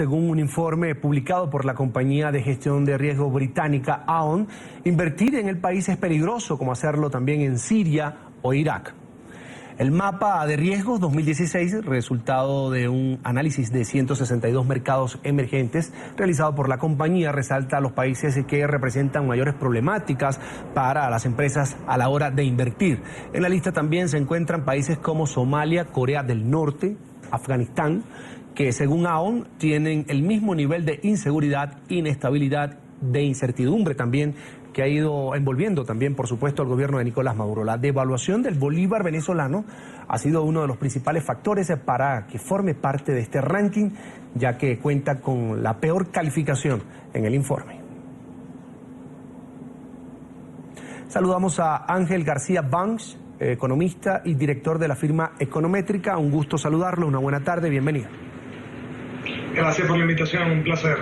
según un informe publicado por la compañía de gestión de riesgo británica Aon, invertir en el país es peligroso, como hacerlo también en Siria o Irak. El mapa de riesgos 2016, resultado de un análisis de 162 mercados emergentes realizado por la compañía, resalta los países que representan mayores problemáticas para las empresas a la hora de invertir. En la lista también se encuentran países como Somalia, Corea del Norte, Afganistán, que según Aon tienen el mismo nivel de inseguridad, inestabilidad, de incertidumbre también, que ha ido envolviendo también, por supuesto, al gobierno de Nicolás Maduro. La devaluación del bolívar venezolano ha sido uno de los principales factores para que forme parte de este ranking, ya que cuenta con la peor calificación en el informe. Saludamos a Ángel García Banks, economista y director de la firma Econométrica. Un gusto saludarlo, una buena tarde, bienvenido. Gracias por la invitación, un placer.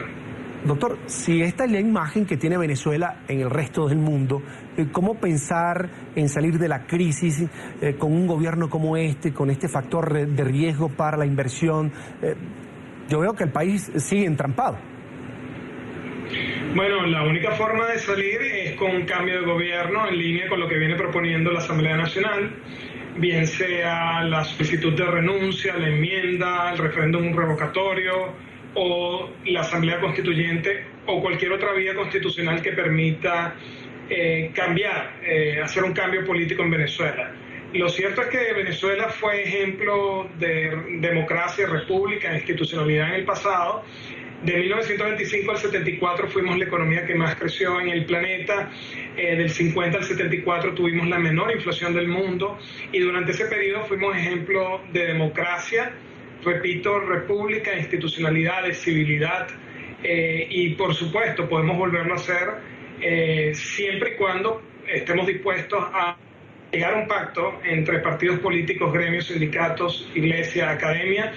Doctor, si esta es la imagen que tiene Venezuela en el resto del mundo, ¿cómo pensar en salir de la crisis con un gobierno como este, con este factor de riesgo para la inversión? Yo veo que el país sigue entrampado. Bueno, la única forma de salir es con un cambio de gobierno en línea con lo que viene proponiendo la Asamblea Nacional, bien sea la solicitud de renuncia, la enmienda, el referéndum revocatorio, o la Asamblea Constituyente o cualquier otra vía constitucional que permita hacer un cambio político en Venezuela. Lo cierto es que Venezuela fue ejemplo de democracia, república, institucionalidad en el pasado. De 1925 al 74 fuimos la economía que más creció en el planeta, del 50 al 74 tuvimos la menor inflación del mundo y durante ese periodo fuimos ejemplo de democracia, repito, república, institucionalidad, de civilidad y por supuesto podemos volverlo a hacer siempre y cuando estemos dispuestos a llegar a un pacto entre partidos políticos, gremios, sindicatos, iglesia, academia,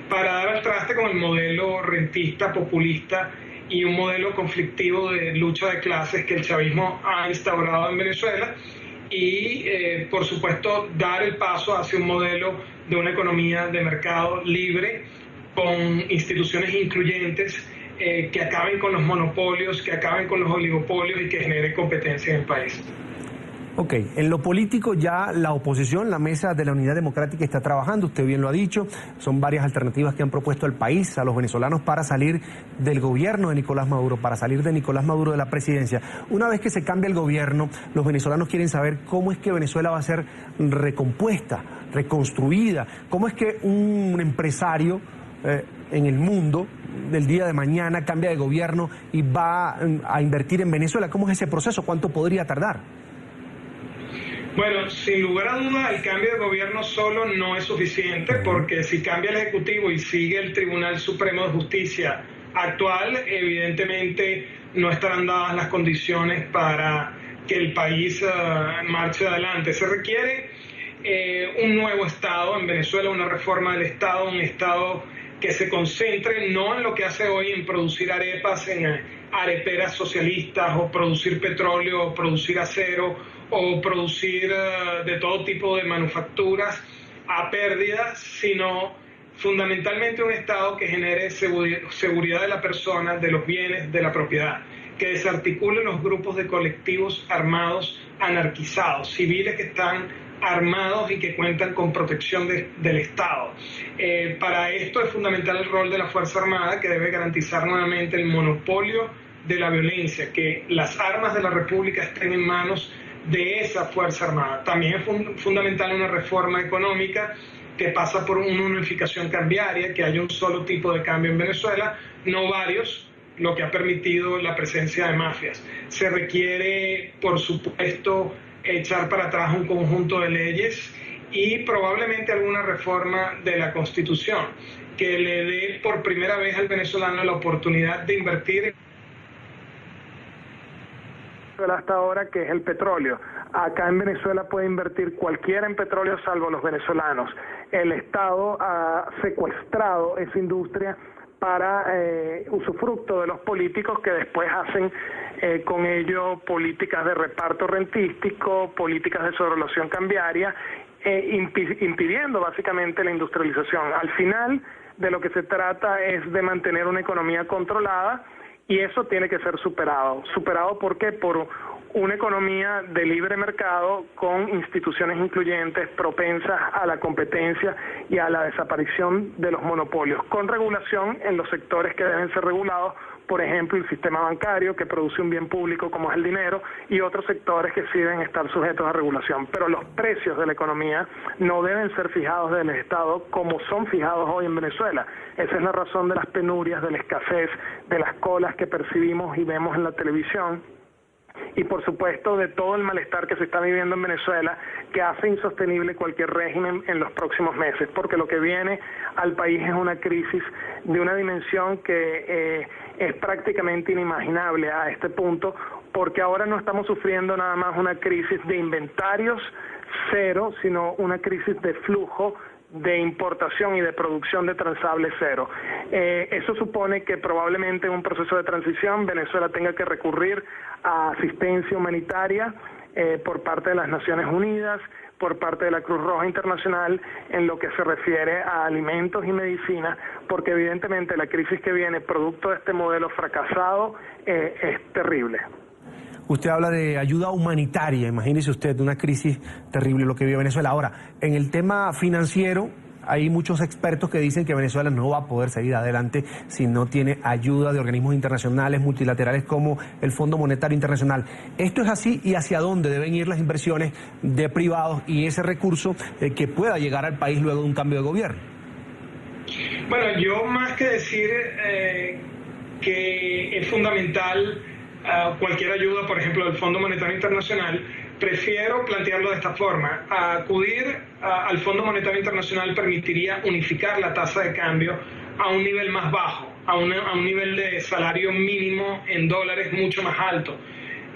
para dar al traste con el modelo rentista, populista y un modelo conflictivo de lucha de clases que el chavismo ha instaurado en Venezuela y por supuesto dar el paso hacia un modelo de una economía de mercado libre con instituciones incluyentes que acaben con los monopolios, que acaben con los oligopolios y que genere competencia en el país. Ok, en lo político ya la oposición, la Mesa de la Unidad Democrática está trabajando, usted bien lo ha dicho, son varias alternativas que han propuesto al país, a los venezolanos para salir del gobierno de Nicolás Maduro, para salir de Nicolás Maduro de la presidencia. Una vez que se cambie el gobierno, los venezolanos quieren saber cómo es que Venezuela va a ser recompuesta, reconstruida, cómo es que un empresario en el mundo del día de mañana cambia de gobierno y va a invertir en Venezuela. ¿Cómo es ese proceso? ¿Cuánto podría tardar? Bueno, sin lugar a dudas, el cambio de gobierno solo no es suficiente porque si cambia el Ejecutivo y sigue el Tribunal Supremo de Justicia actual, evidentemente no estarán dadas las condiciones para que el país marche adelante. Se requiere un nuevo Estado en Venezuela, una reforma del Estado, un Estado que se concentre no en lo que hace hoy, en producir arepas en areperas socialistas o producir petróleo o producir acero o producir de todo tipo de manufacturas a pérdidas, sino fundamentalmente un Estado que genere seguridad de la persona, de los bienes, de la propiedad, que desarticule los grupos de colectivos armados anarquizados, civiles que están armados y que cuentan con protección del Estado. Para esto es fundamental el rol de la Fuerza Armada, que debe garantizar nuevamente el monopolio de la violencia, que las armas de la República estén en manos de esa Fuerza Armada. También es fundamental una reforma económica que pasa por una unificación cambiaria, que haya un solo tipo de cambio en Venezuela, no varios, lo que ha permitido la presencia de mafias. Se requiere, por supuesto, echar para atrás un conjunto de leyes y probablemente alguna reforma de la Constitución que le dé por primera vez al venezolano la oportunidad de invertir hasta ahora, que es el petróleo. Acá en Venezuela puede invertir cualquiera en petróleo salvo los venezolanos. El Estado ha secuestrado esa industria para usufructo de los políticos que después hacen con ello políticas de reparto rentístico, políticas de sobrevaloración cambiaria, impidiendo básicamente la industrialización. Al final, de lo que se trata es de mantener una economía controlada y eso tiene que ser superado. ¿Superado por qué? Por una economía de libre mercado con instituciones incluyentes, propensas a la competencia y a la desaparición de los monopolios, con regulación en los sectores que deben ser regulados, por ejemplo, el sistema bancario, que produce un bien público como es el dinero, y otros sectores que sí deben estar sujetos a regulación. Pero los precios de la economía no deben ser fijados del Estado como son fijados hoy en Venezuela. Esa es la razón de las penurias, de la escasez, de las colas que percibimos y vemos en la televisión. Y por supuesto de todo el malestar que se está viviendo en Venezuela, que hace insostenible cualquier régimen en los próximos meses, porque lo que viene al país es una crisis de una dimensión que es prácticamente inimaginable a este punto, porque ahora no estamos sufriendo nada más una crisis de inventarios cero, sino una crisis de flujo de importación y de producción de transables cero. Eso supone que probablemente en un proceso de transición Venezuela tenga que recurrir a asistencia humanitaria por parte de las Naciones Unidas, por parte de la Cruz Roja Internacional, en lo que se refiere a alimentos y medicinas, porque evidentemente la crisis que viene producto de este modelo fracasado es terrible. Usted habla de ayuda humanitaria, imagínese usted, de una crisis terrible lo que vive Venezuela. Ahora, en el tema financiero, hay muchos expertos que dicen que Venezuela no va a poder seguir adelante si no tiene ayuda de organismos internacionales, multilaterales como el Fondo Monetario Internacional. ¿Esto es así y hacia dónde deben ir las inversiones de privados y ese recurso que pueda llegar al país luego de un cambio de gobierno? Bueno, yo más que decir que es fundamental cualquier ayuda, por ejemplo, del Fondo Monetario Internacional, prefiero plantearlo de esta forma. Acudir al Fondo Monetario Internacional permitiría unificar la tasa de cambio a un nivel más bajo, a un nivel de salario mínimo en dólares mucho más alto.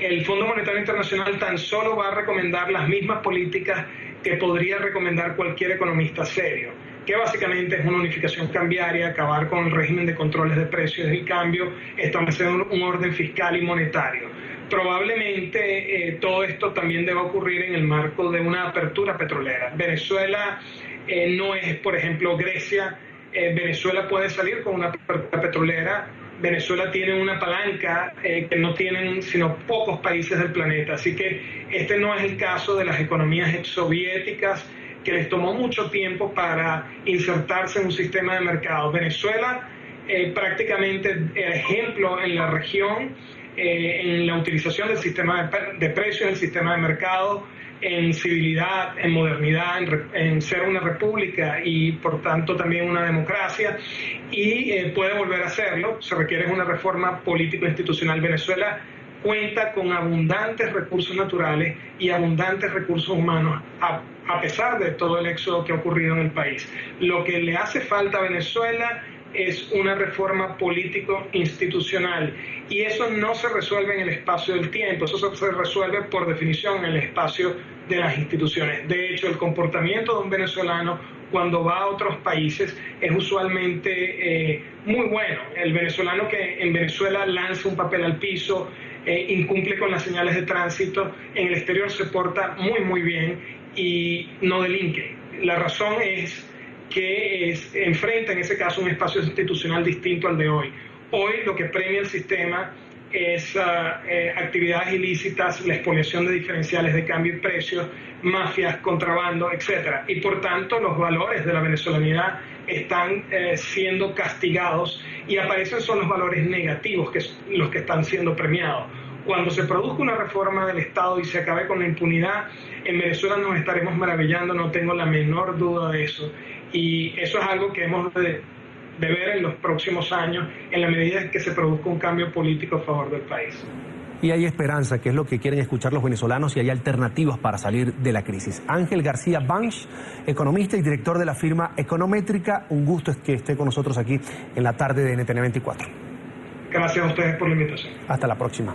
El Fondo Monetario Internacional tan solo va a recomendar las mismas políticas que podría recomendar cualquier economista serio, que básicamente es una unificación cambiaria, acabar con el régimen de controles de precios y cambio, establecer un orden fiscal y monetario. Probablemente todo esto también debe ocurrir en el marco de una apertura petrolera. Venezuela no es, por ejemplo, Grecia. Venezuela puede salir con una apertura petrolera. Venezuela tiene una palanca que no tienen sino pocos países del planeta. Así que este no es el caso de las economías soviéticas, que les tomó mucho tiempo para insertarse en un sistema de mercado. Venezuela prácticamente el ejemplo en la región, en la utilización del sistema de precios, el sistema de mercado, en civilidad, en modernidad, en ser una república y por tanto también una democracia, y puede volver a hacerlo. Se requiere una reforma político-institucional. Venezuela cuenta con abundantes recursos naturales y abundantes recursos humanos, a pesar de todo el éxodo que ha ocurrido en el país. Lo que le hace falta a Venezuela es una reforma político-institucional, y eso no se resuelve en el espacio del tiempo, eso se resuelve por definición en el espacio de las instituciones. De hecho, el comportamiento de un venezolano cuando va a otros países es usualmente muy bueno. El venezolano que en Venezuela lanza un papel al piso, incumple con las señales de tránsito, en el exterior se porta muy bien y no delinque. La razón es que enfrenta en ese caso un espacio institucional distinto al de hoy. Hoy lo que premia el sistema es actividades ilícitas, la expoliación de diferenciales de cambio y precios, mafias, contrabando, etc. Y por tanto los valores de la venezolanidad están siendo castigados, y aparecen son los valores negativos, que son los que están siendo premiados. Cuando se produzca una reforma del Estado y se acabe con la impunidad, en Venezuela nos estaremos maravillando, no tengo la menor duda de eso. Y eso es algo que hemos de ver en los próximos años, en la medida en que se produzca un cambio político a favor del país. Y hay esperanza, que es lo que quieren escuchar los venezolanos, y hay alternativas para salir de la crisis. Ángel García Banch, economista y director de la firma Econométrica, un gusto que esté con nosotros aquí en la tarde de NTN 24. Gracias a ustedes por la invitación. Hasta la próxima.